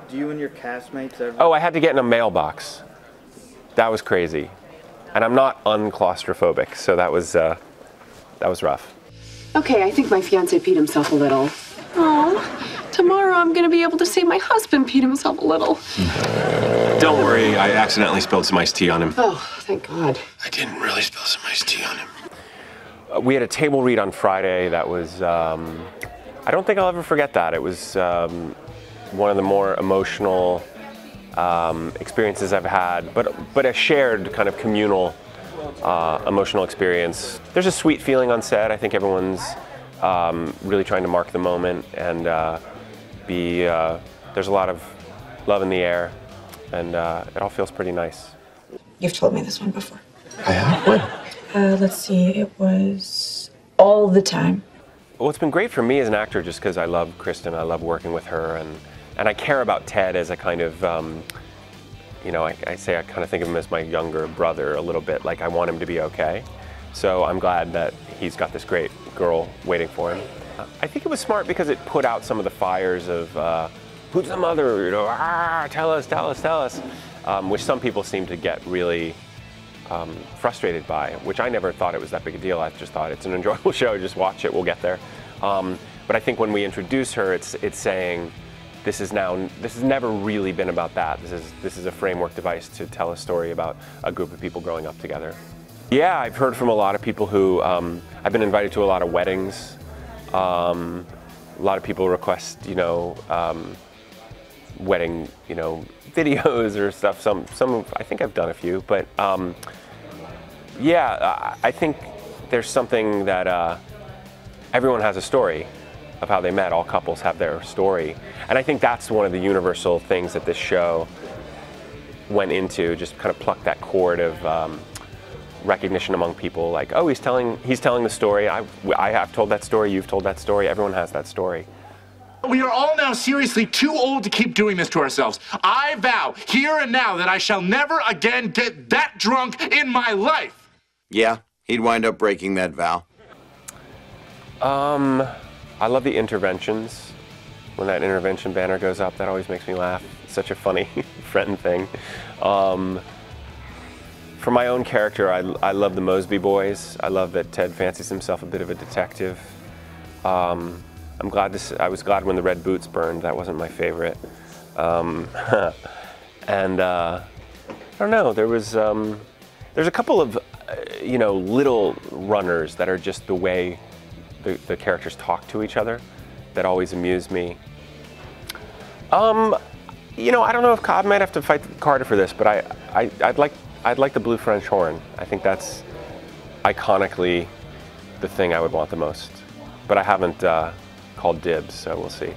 Do you and your castmates ever? Oh, I had to get in a mailbox. That was crazy. And I'm not unclaustrophobic, so that was rough. Okay, I think my fiance peed himself a little. Oh, tomorrow I'm gonna be able to say my husband peed himself a little. Don't worry, I accidentally spilled some iced tea on him. Oh, thank God. I didn't really spill some iced tea on him. We had a table read on Friday that was, I don't think I'll ever forget that. It was one of the more emotional experiences I've had, but a shared kind of communal emotional experience. There's a sweet feeling on set. I think everyone's really trying to mark the moment, and there's a lot of love in the air, and it all feels pretty nice. You've told me this one before. I have? When? Let's see, it was All the Time. Well, it's been great for me as an actor just because I love Kristen, I love working with her, and I care about Ted as a kind of, you know, I kind of think of him as my younger brother a little bit, like I want him to be okay. So I'm glad that he's got this great girl waiting for him. I think it was smart because it put out some of the fires of, who's the mother, you know, tell us, which some people seem to get really frustrated by, which I never thought it was that big a deal. I just thought it's an enjoyable show, just watch it, we'll get there. But I think when we introduce her, it's saying, this has never really been about that. This is a framework device to tell a story about a group of people growing up together. Yeah, I've heard from a lot of people who, I've been invited to a lot of weddings. A lot of people request, you know, wedding, you know, videos or stuff. Some I think I've done a few, but yeah, I think there's something that everyone has a story of how they met. All couples have their story. And I think that's one of the universal things that this show went into, just kind of plucked that chord of recognition among people, like, oh, he's telling the story. I have told that story, you've told that story, everyone has that story. We are all now seriously too old to keep doing this to ourselves. I vow, here and now, that I shall never again get that drunk in my life. Yeah, he'd wind up breaking that vow. I love the interventions. When that intervention banner goes up, that always makes me laugh. It's such a funny friend thing. For my own character, I love the Mosby boys. I love that Ted fancies himself a bit of a detective. I was glad when the red boots burned. That wasn't my favorite. And I don't know. There's a couple of you know, little runners that are just the way the characters talk to each other that always amuse me. You know, I don't know if Cobb might have to fight Carter for this, but I'd like the blue French horn. I think that's iconically the thing I would want the most. But I haven't called dibs, so we'll see.